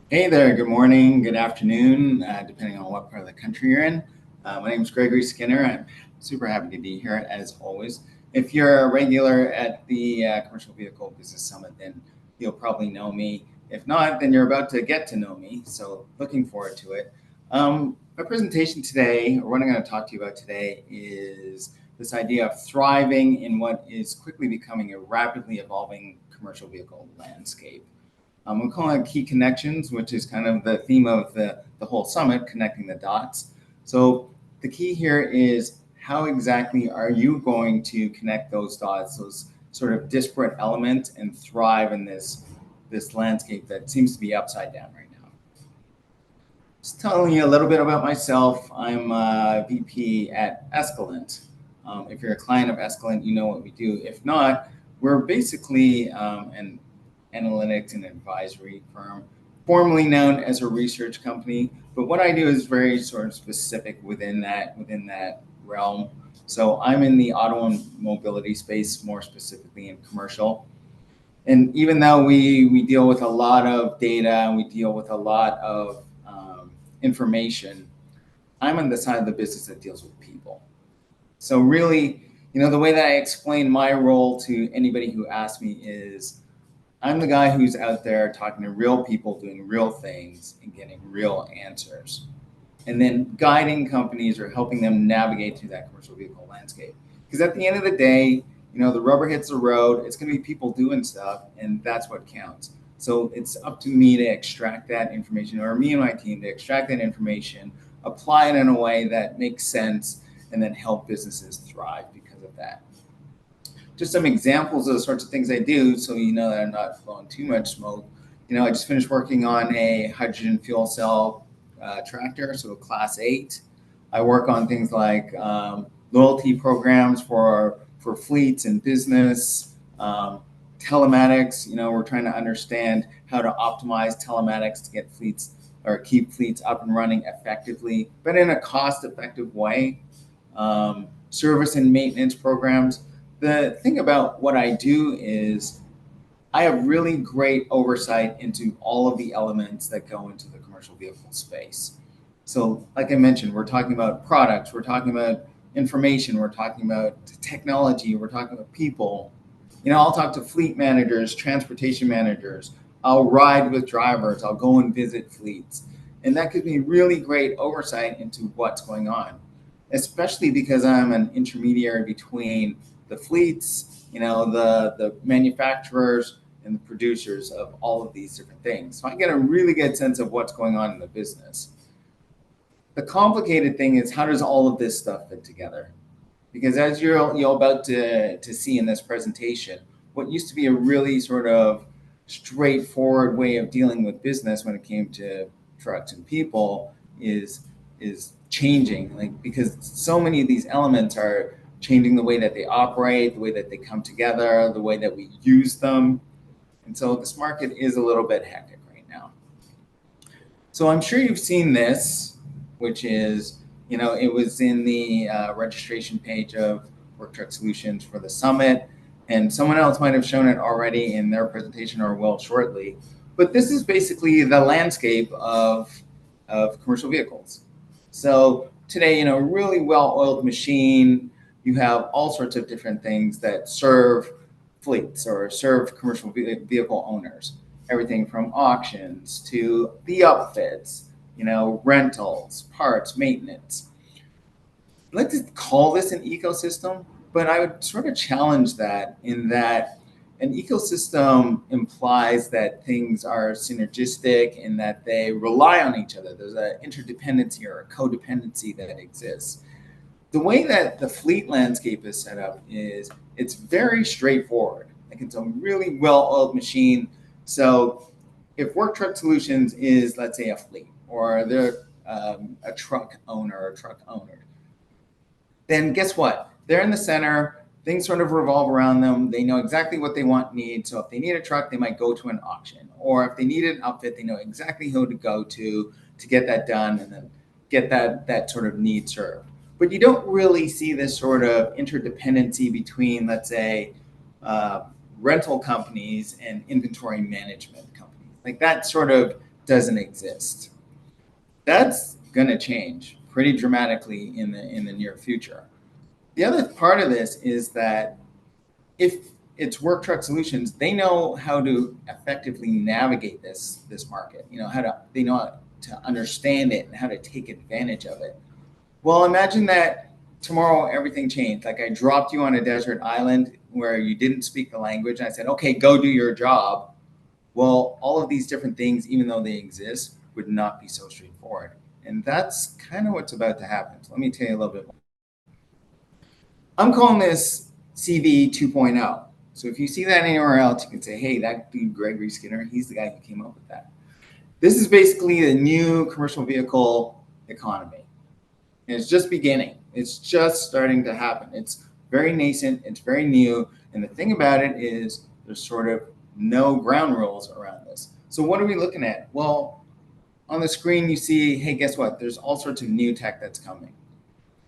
Hey there, good morning, good afternoon, depending on what part of the country you're in. My name is Gregory Skinner. I'm super happy to be here as always. If you're a regular at the Commercial Vehicle Business Summit, then you'll probably know me. If not, then you're about to get to know me, so looking forward to it. My presentation today, or what I'm going to talk to you about today, is this idea of thriving in what is quickly becoming a rapidly evolving commercial vehicle landscape. I'm calling it key connections, which is kind of the theme of the whole summit, connecting the dots. So the key here is how exactly are you going to connect those dots, those sort of disparate elements, and thrive in this landscape that seems to be upside down right now. Just telling you a little bit about myself. I'm a VP at Escalent. If you're a client of Escalent, you know what we do. If not, we're basically an analytics and advisory firm, formerly known as a research company. But what I do is very sort of specific within that realm. So I'm in the auto and mobility space, more specifically in commercial. And even though we deal with a lot of data and we deal with a lot of information, I'm on the side of the business that deals with people. So really, the way that I explain my role to anybody who asks me is I'm the guy who's out there talking to real people, doing real things, and getting real answers. And then guiding companies or helping them navigate through that commercial vehicle landscape. Because at the end of the day, the rubber hits the road, it's going to be people doing stuff, and that's what counts. So it's up to me to extract that information, or me and my team to extract that information, apply it in a way that makes sense, and then help businesses thrive because of that. Just some examples of the sorts of things I do so you know that I'm not blowing too much smoke. I just finished working on a hydrogen fuel cell tractor, so a Class 8. I work on things like loyalty programs for fleets and business, telematics. We're trying to understand how to optimize telematics to get fleets or keep fleets up and running effectively, but in a cost-effective way. Service and maintenance programs. The thing about what I do is I have really great oversight into all of the elements that go into the commercial vehicle space. So, like I mentioned, we're talking about products, we're talking about information, we're talking about technology, we're talking about people. I'll talk to fleet managers, transportation managers, I'll ride with drivers, I'll go and visit fleets. And that gives me really great oversight into what's going on, especially because I'm an intermediary between the fleets, the manufacturers and the producers of all of these different things. So I get a really good sense of what's going on in the business. The complicated thing is how does all of this stuff fit together? Because as you're about to see in this presentation, what used to be a really sort of straightforward way of dealing with business when it came to trucks and people is changing, like because so many of these elements are changing the way that they operate, the way that they come together, the way that we use them. And so this market is a little bit hectic right now. So I'm sure you've seen this, which is, it was in the registration page of Work Truck Solutions for the summit, and someone else might have shown it already in their presentation or will shortly. But this is basically the landscape of commercial vehicles. So today, really well-oiled machine, you have all sorts of different things that serve fleets or serve commercial vehicle owners. Everything from auctions to the upfits, rentals, parts, maintenance. Let's call this an ecosystem, but I would sort of challenge that in that an ecosystem implies that things are synergistic and that they rely on each other. There's an interdependency or a codependency that exists. The way that the fleet landscape is set up is it's very straightforward. Like it's a really well-oiled machine. So if Work Truck Solutions is, let's say, a fleet or they're a truck owner or truck owner, then guess what? They're in the center. Things sort of revolve around them. They know exactly what they need. So if they need a truck, they might go to an auction. Or if they need an outfit, they know exactly who to go to get that done and then get that sort of need served. But you don't really see this sort of interdependency between, let's say, rental companies and inventory management companies. Like that sort of doesn't exist. That's going to change pretty dramatically in the near future. The other part of this is that if it's Work Truck Solutions, they know how to effectively navigate this market. They know how to understand it and how to take advantage of it. Well, imagine that tomorrow everything changed. Like I dropped you on a desert island where you didn't speak the language, and I said, "Okay, go do your job." Well, all of these different things, even though they exist, would not be so straightforward. And that's kind of what's about to happen. So let me tell you a little bit more. I'm calling this CV 2.0. So if you see that anywhere else, you can say, hey, that dude, Gregory Skinner, he's the guy who came up with that. This is basically the new commercial vehicle economy. And it's just beginning. It's just starting to happen. It's very nascent. It's very new. And the thing about it is there's sort of no ground rules around this. So what are we looking at? Well, on the screen, you see, hey, guess what? There's all sorts of new tech that's coming.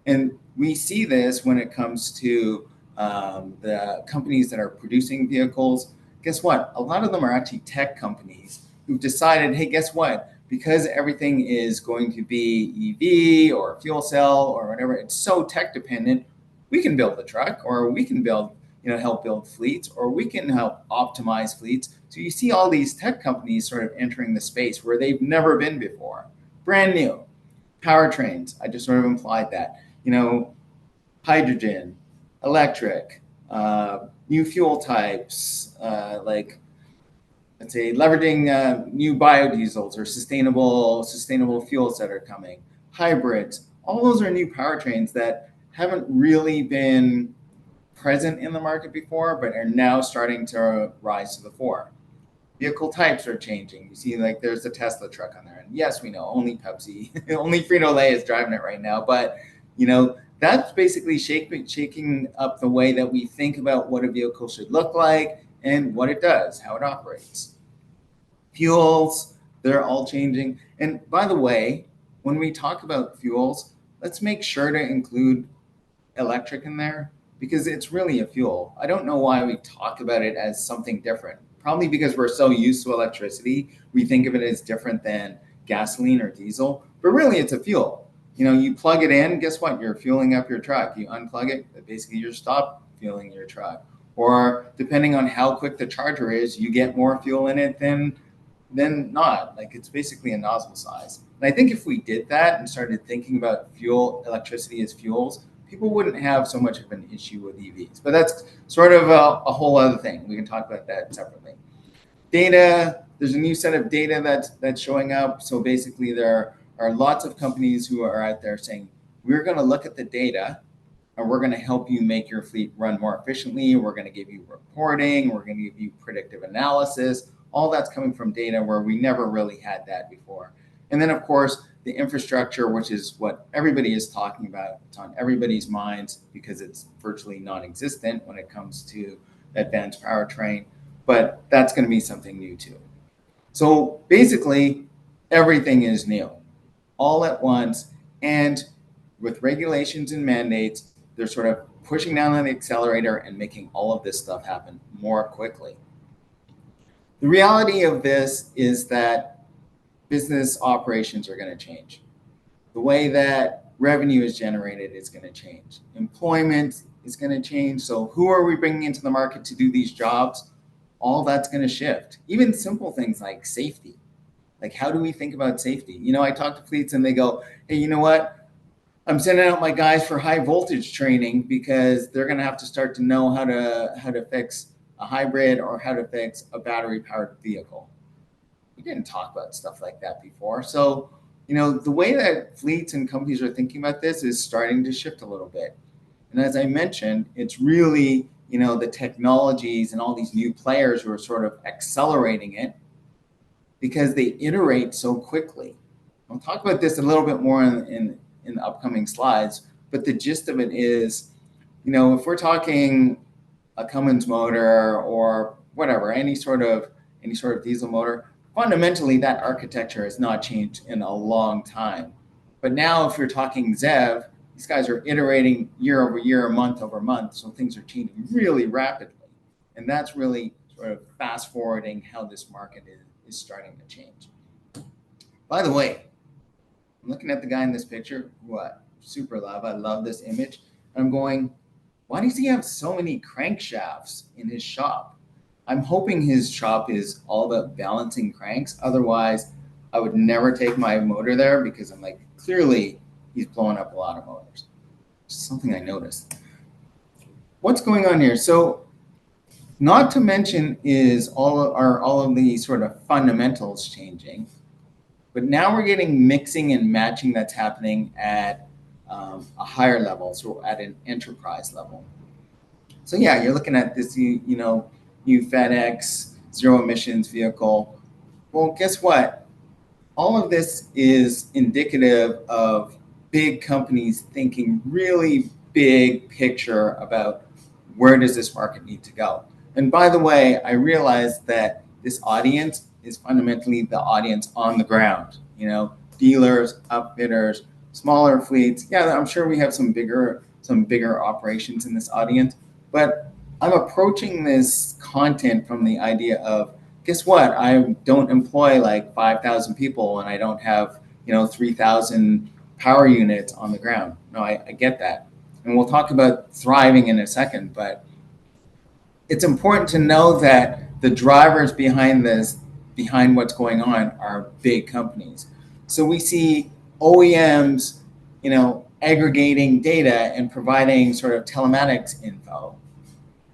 And we see this when it comes to the companies that are producing vehicles. Guess what? A lot of them are actually tech companies who've decided, hey, guess what? Because everything is going to be EV or fuel cell or whatever, it's so tech dependent, we can build the truck, or we can help build fleets, or we can help optimize fleets. So you see all these tech companies sort of entering the space where they've never been before. Brand new. Powertrains, I just sort of implied that. Hydrogen, electric, new fuel types, like let's say leveraging new biodiesels or sustainable fuels that are coming, hybrids. All those are new powertrains that haven't really been present in the market before, but are now starting to rise to the fore. Vehicle types are changing. You see, like there's the Tesla truck on there, and yes, we know only Pepsi, only Frito-Lay is driving it right now, but that's basically shaking up the way that we think about what a vehicle should look like and what it does, how it operates. Fuels, they're all changing. And by the way, when we talk about fuels, let's make sure to include electric in there because it's really a fuel. I don't know why we talk about it as something different. Probably because we're so used to electricity, we think of it as different than gasoline or diesel, but really it's a fuel. You plug it in, guess what? You're fueling up your truck. You unplug it, basically you're stop fueling your truck. Or depending on how quick the charger is, you get more fuel in it than not. Like it's basically a nozzle size. And I think if we did that and started thinking about electricity as fuels, people wouldn't have so much of an issue with EVs. But that's sort of a whole other thing. We can talk about that separately. Data, there's a new set of data that's showing up. So basically there are lots of companies who are out there saying, we're going to look at the data and we're going to help you make your fleet run more efficiently. We're going to give you reporting. We're going to give you predictive analysis. All that's coming from data where we never really had that before. And then, of course, the infrastructure, which is what everybody is talking about. It's on everybody's minds because it's virtually non-existent when it comes to advanced powertrain. But that's going to be something new too. So basically, everything is new all at once. And with regulations and mandates, they're sort of pushing down on the accelerator and making all of this stuff happen more quickly. The reality of this is that business operations are going to change. The way that revenue is generated is going to change. Employment is going to change. So who are we bringing into the market to do these jobs? All that's going to shift. Even simple things like safety. Like, how do we think about safety? I talk to fleets and they go, hey, you know what? I'm sending out my guys for high voltage training because they're going to have to start to know how to fix a hybrid or how to fix a battery powered vehicle. We didn't talk about stuff like that before. So, the way that fleets and companies are thinking about this is starting to shift a little bit. And as I mentioned, it's really, the technologies and all these new players who are sort of accelerating it because they iterate so quickly. I'll talk about this a little bit more in the upcoming slides, but the gist of it is, if we're talking a Cummins motor or whatever, any sort of diesel motor, fundamentally that architecture has not changed in a long time. But now if you're talking ZEV, these guys are iterating year over year, month over month, so things are changing really rapidly. And that's really sort of fast forwarding how this market is starting to change. By the way, I'm looking at the guy in this picture who I super love. I love this image. And I'm going, why does he have so many crankshafts in his shop? I'm hoping his shop is all about balancing cranks. Otherwise, I would never take my motor there because I'm like, clearly he's blowing up a lot of motors. Just something I noticed. What's going on here? So, not to mention is all of the sort of fundamentals changing, but now we're getting mixing and matching that's happening at a higher level, so at an enterprise level. So yeah, you're looking at this, new FedEx zero emissions vehicle. Well, guess what? All of this is indicative of big companies thinking really big picture about where does this market need to go. And by the way, I realize that this audience is fundamentally the audience on the ground, dealers, upfitters, smaller fleets. Yeah, I'm sure we have some bigger operations in this audience, but I'm approaching this content from the idea of, guess what? I don't employ like 5,000 people and I don't have, 3,000 power units on the ground. No, I get that. And we'll talk about thriving in a second, but it's important to know that the drivers behind what's going on are big companies. So we see OEMs, aggregating data and providing sort of telematics info.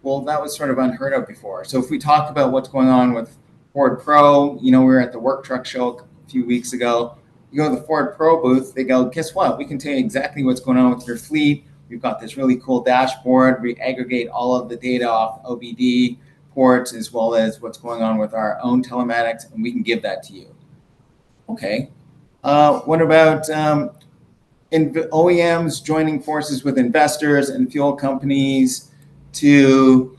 Well, that was sort of unheard of before. So if we talk about what's going on with Ford Pro, we were at the Work Truck Show a few weeks ago. You go to the Ford Pro booth, they go, guess what? We can tell you exactly what's going on with your fleet. We've got this really cool dashboard. We aggregate all of the data off OBD ports as well as what's going on with our own telematics, and we can give that to you. Okay. What about OEMs joining forces with investors and fuel companies to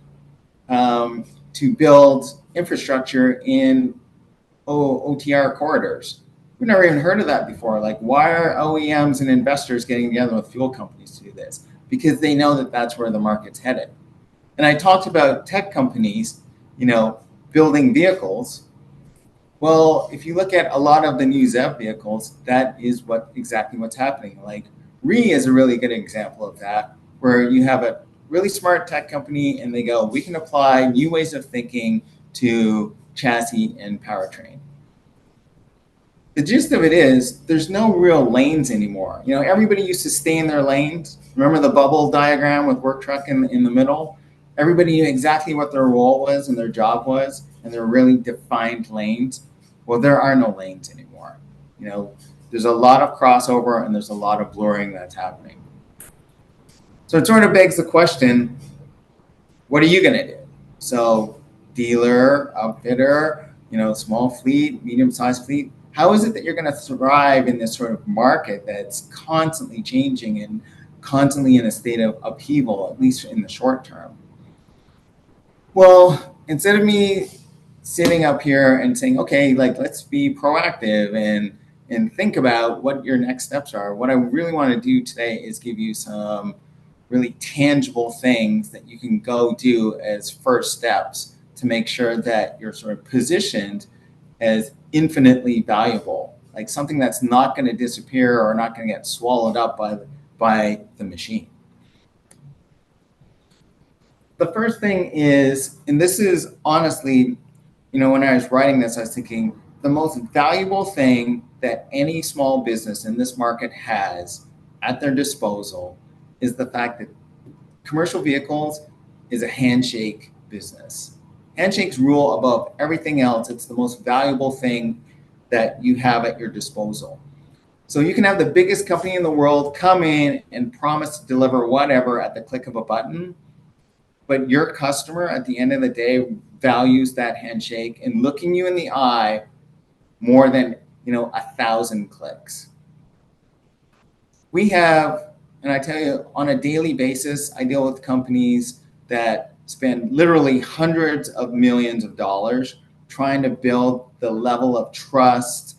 build infrastructure in OTR corridors? We've never even heard of that before. Like, why are OEMs and investors getting together with fuel companies to do this? Because they know that that's where the market's headed. And I talked about tech companies, building vehicles. Well, if you look at a lot of the new ZEV vehicles, that is exactly what's happening. Like, RE is a really good example of that, where you have a really smart tech company and they go, we can apply new ways of thinking to chassis and powertrain. The gist of it is there's no real lanes anymore. Everybody used to stay in their lanes. Remember the bubble diagram with Work Truck in the middle? Everybody knew exactly what their role was and their job was, and there were really defined lanes. Well, there are no lanes anymore. There's a lot of crossover and there's a lot of blurring that's happening. So it sort of begs the question, what are you going to do? So dealer, outfitter, small fleet, medium-sized fleet, how is it that you're going to thrive in this sort of market that's constantly changing and constantly in a state of upheaval, at least in the short term? Well, instead of me sitting up here and saying, okay, let's be proactive and think about what your next steps are, what I really want to do today is give you some really tangible things that you can go do as first steps to make sure that you're sort of positioned as infinitely valuable, like something that's not going to disappear or not going to get swallowed up by the machine. The first thing is, and this is honestly, when I was writing this, I was thinking the most valuable thing that any small business in this market has at their disposal is the fact that commercial vehicles is a handshake business. Handshakes rule above everything else. It's the most valuable thing that you have at your disposal. So you can have the biggest company in the world come in and promise to deliver whatever at the click of a button, but your customer at the end of the day values that handshake and looking you in the eye more than 1,000 clicks. We have, and I tell you, on a daily basis, I deal with companies that spend literally hundreds of millions of dollars trying to build the level of trust,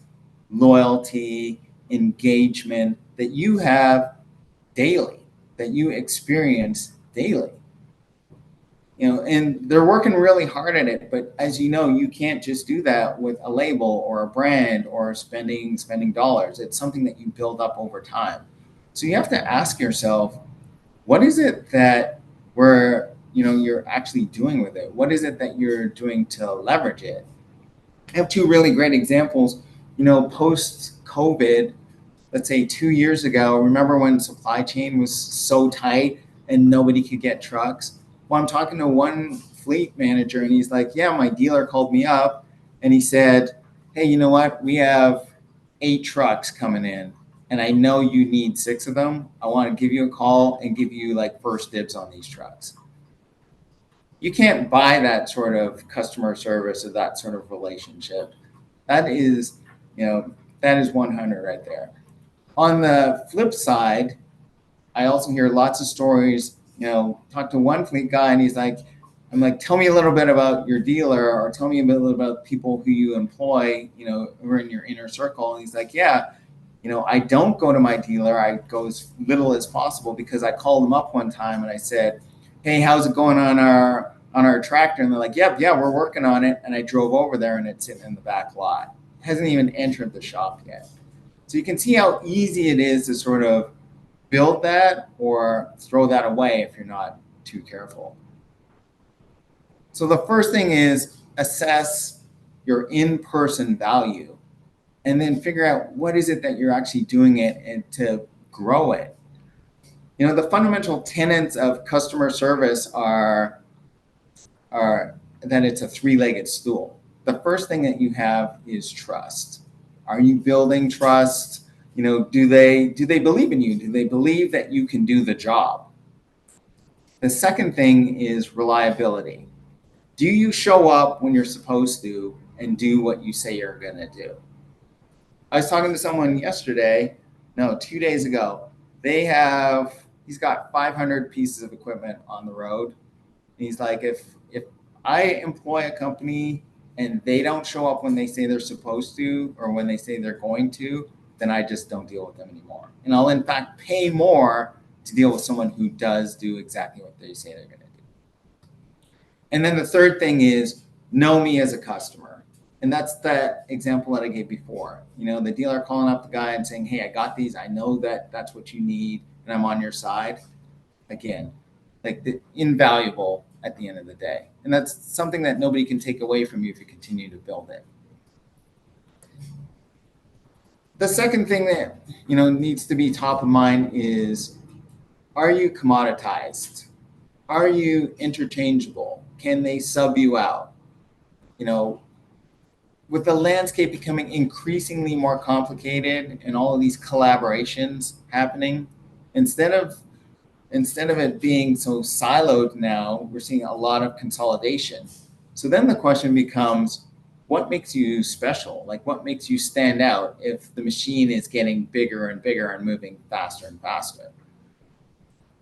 loyalty, engagement that you have daily, that you experience daily. and they're working really hard at it. But as you know, you can't just do that with a label or a brand or spending dollars. It's something that you build up over time. So you have to ask yourself, what is it that you're actually doing with it? What is it that you're doing to leverage it? I have two really great examples. Post COVID, let's say 2 years ago, remember when supply chain was so tight and nobody could get trucks? Well, I'm talking to one fleet manager and he's like, yeah, my dealer called me up and he said, hey, you know what? We have 8 trucks coming in and I know you need 6 of them. I want to give you a call and give you like first dibs on these trucks. You can't buy that sort of customer service or that sort of relationship. That is, that is 100 right there. On the flip side, I also hear lots of stories. Talk to one fleet guy and I'm like, tell me a little bit about your dealer or tell me a little about people who you employ, who are in your inner circle. And he's like, yeah, I don't go to my dealer. I go as little as possible because I called them up one time and I said, hey, how's it going on our tractor? And they're like, yep, yeah, we're working on it. And I drove over there and it's sitting in the back lot. It hasn't even entered the shop yet. So you can see how easy it is to sort of build that or throw that away if you're not too careful. So the first thing is assess your in-person value and then figure out what is it that you're actually doing it and to grow it. The fundamental tenets of customer service are that it's a 3-legged stool. The first thing that you have is trust. Are you building trust? Do they believe in you? Do they believe that you can do the job? The second thing is reliability. Do you show up when you're supposed to and do what you say you're going to do? I was talking to someone 2 days ago. He's got 500 pieces of equipment on the road. And he's like, if I employ a company and they don't show up when they say they're supposed to or when they say they're going to, then I just don't deal with them anymore. And I'll in fact pay more to deal with someone who does do exactly what they say they're going to do. And then the third thing is know me as a customer. And that's that example that I gave before. The dealer calling up the guy and saying, hey, I got these. I know that that's what you need and I'm on your side. Again, invaluable at the end of the day. And that's something that nobody can take away from you if you continue to build it. The second thing that needs to be top of mind is, are you commoditized? Are you interchangeable? Can they sub you out? With the landscape becoming increasingly more complicated and all of these collaborations happening, instead of it being so siloed now, we're seeing a lot of consolidation. So then the question becomes, what makes you special? What makes you stand out if the machine is getting bigger and bigger and moving faster and faster?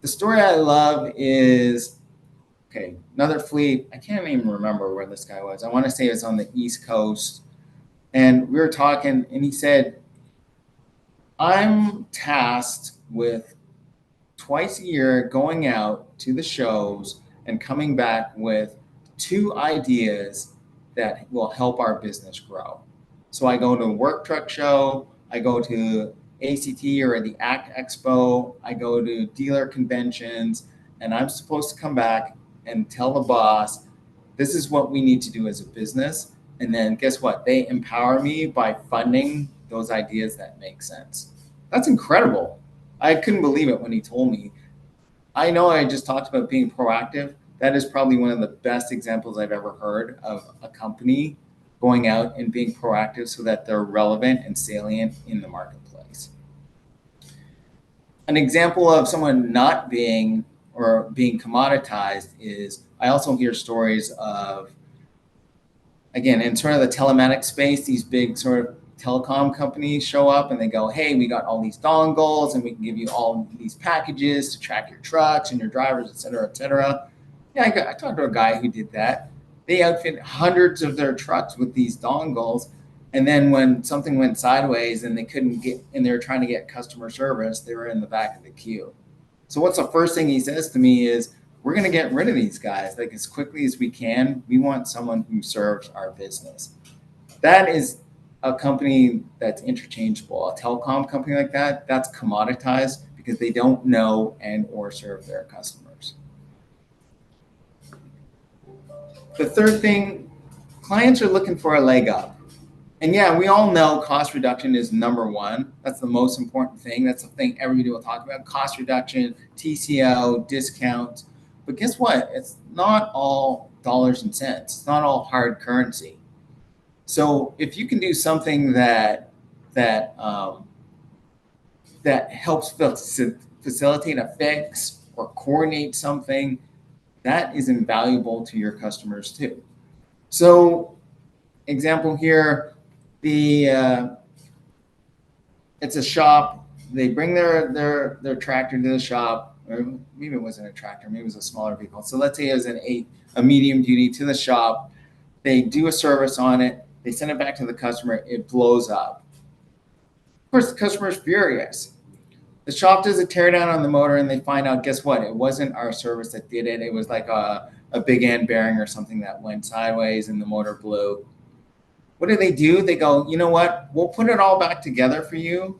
The story I love is, another fleet. I can't even remember where this guy was. I want to say it was on the East Coast. And we were talking and he said, I'm tasked with twice a year going out to the shows and coming back with 2 ideas that will help our business grow. So I go to a work truck show, I go to ACT or the ACT Expo, I go to dealer conventions, and I'm supposed to come back and tell the boss, this is what we need to do as a business. And then guess what? They empower me by funding those ideas that make sense. That's incredible. I couldn't believe it when he told me. I know I just talked about being proactive. That is probably one of the best examples I've ever heard of a company going out and being proactive so that they're relevant and salient in the marketplace. An example of someone not being commoditized is, I also hear stories of, again, in sort of the telematics space, these big sort of telecom companies show up and they go, hey, we got all these dongles and we can give you all these packages to track your trucks and your drivers, et cetera, et cetera. Yeah, I talked to a guy who did that. They outfit hundreds of their trucks with these dongles. And then when something went sideways and they couldn't get, and they were trying to get customer service, they were in the back of the queue. So what's the first thing he says to me is, we're going to get rid of these guys like as quickly as we can. We want someone who serves our business. That is a company that's interchangeable. A telecom company like that, that's commoditized because they don't know and or serve their customers. The third thing, clients are looking for a leg up. And yeah, we all know cost reduction is number one. That's the most important thing. That's the thing everybody will talk about. Cost reduction, TCO, discounts. But guess what? It's not all dollars and cents. It's not all hard currency. So if you can do something that helps facilitate a fix or coordinate something, that is invaluable to your customers too. So example here, it's a shop. They bring their tractor to the shop, or maybe it wasn't a tractor, maybe it was a smaller vehicle. So let's say it was a medium duty to the shop. They do a service on it. They send it back to the customer. It blows up. Of course, the customer is furious. The shop does a tear down on the motor, and they find out, guess what? It wasn't our service that did it. It was like a big end bearing or something that went sideways and the motor blew. What do? They go, you know what? We'll put it all back together for you.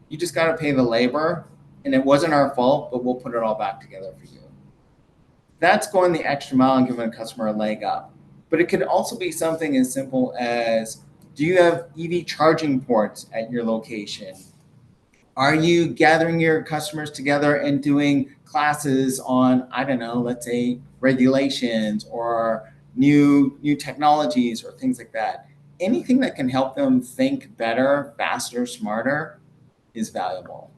You just got to pay the labor. And it wasn't our fault, but we'll put it all back together for you. That's going the extra mile and giving a customer a leg up. But it could also be something as simple as, do you have EV charging ports at your location? Are you gathering your customers together and doing classes on, I don't know, let's say regulations or new technologies or things like that? Anything that can help them think better, faster, smarter is valuable.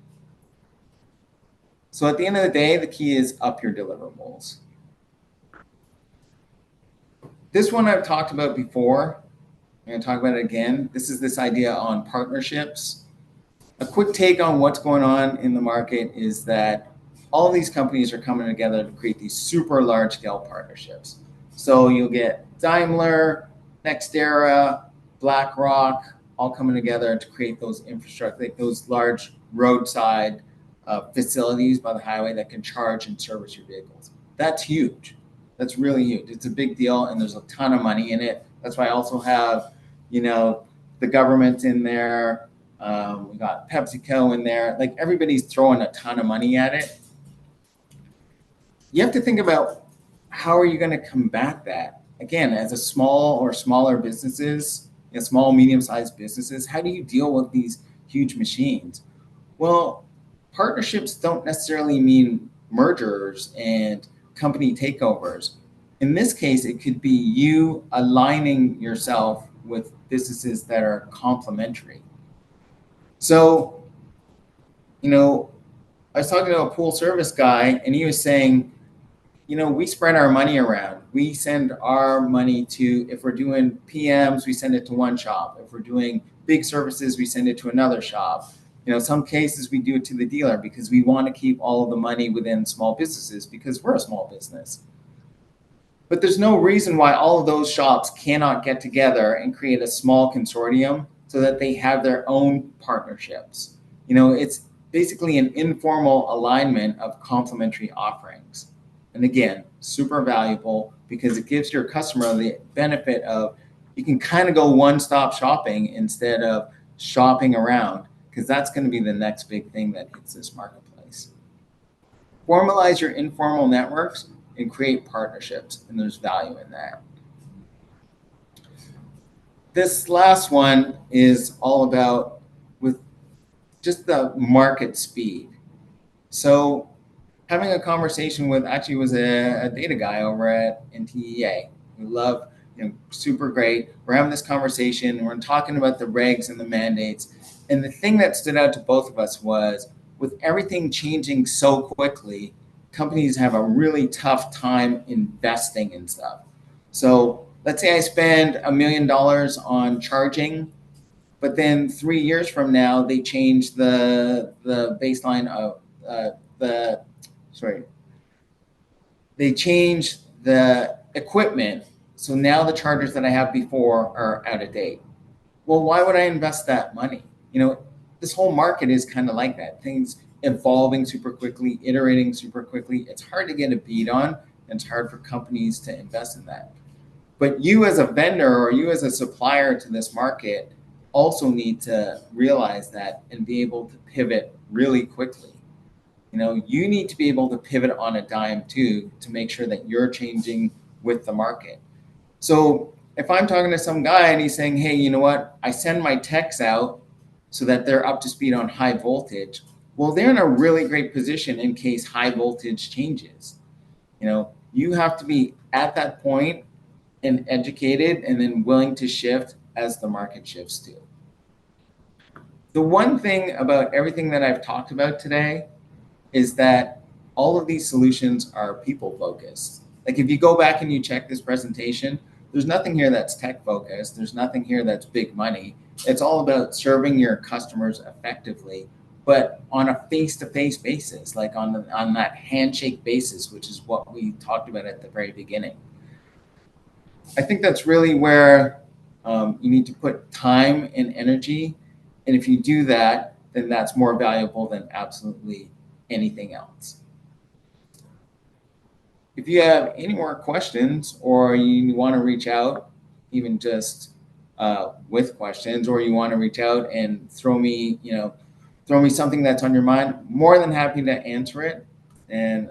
So at the end of the day, the key is up your deliverables. This one I've talked about before. I'm going to talk about it again. This is this idea on partnerships. A quick take on what's going on in the market is that all these companies are coming together to create these super large scale partnerships. So you'll get Daimler, NextEra, BlackRock, all coming together to create those infrastructure, like those large roadside facilities by the highway that can charge and service your vehicles. That's huge. That's really huge. It's a big deal, and there's a ton of money in it. That's why I also have, the government in there. We got PepsiCo in there. Like, everybody's throwing a ton of money at it. You have to think about, how are you going to combat that? Again, as a small or smaller businesses, small, medium-sized businesses, how do you deal with these huge machines? Well, partnerships don't necessarily mean mergers and company takeovers. In this case, it could be you aligning yourself with businesses that are complementary. So, I was talking to a pool service guy, and he was saying, we spread our money around. We send our money to, if we're doing PMs, we send it to one shop. If we're doing big services, we send it to another shop. Some cases we do it to the dealer because we want to keep all of the money within small businesses because we're a small business. But there's no reason why all of those shops cannot get together and create a small consortium so that they have their own partnerships. It's basically an informal alignment of complementary offerings. And again, super valuable because it gives your customer the benefit of, you can kind of go one-stop shopping instead of shopping around, because that's going to be the next big thing that hits this marketplace. Formalize your informal networks and create partnerships, and there's value in that. This last one is all about with just the market speed. So having a conversation with, actually was a data guy over at NTEA. We love, super great. We're having this conversation, we're talking about the regs and the mandates. And the thing that stood out to both of us was, with everything changing so quickly, companies have a really tough time investing in stuff. So let's say I spend $1 million on charging, but then 3 years from now, they change the baseline of they change the equipment. So now the chargers that I have before are out of date. Well, why would I invest that money? This whole market is kind of like that. Things evolving super quickly, iterating super quickly. It's hard to get a beat on and it's hard for companies to invest in that. But you as a vendor or you as a supplier to this market also need to realize that and be able to pivot really quickly. You need to be able to pivot on a dime too to make sure that you're changing with the market. So if I'm talking to some guy and he's saying, hey, you know what? I send my techs out so that they're up to speed on high voltage. Well, they're in a really great position in case high voltage changes. You have to be at that point and educated and then willing to shift as the market shifts too. The one thing about everything that I've talked about today is that all of these solutions are people focused. Like if you go back and you check this presentation, there's nothing here that's tech focused. There's nothing here that's big money. It's all about serving your customers effectively, but on a face-to-face basis, like on that handshake basis, which is what we talked about at the very beginning. I think that's really where you need to put time and energy. And if you do that, then that's more valuable than absolutely anything else. If you have any more questions or you want to reach out, even just with questions, or you want to reach out and throw me something that's on your mind, more than happy to answer it and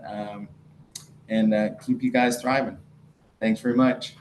keep you guys thriving. Thanks very much.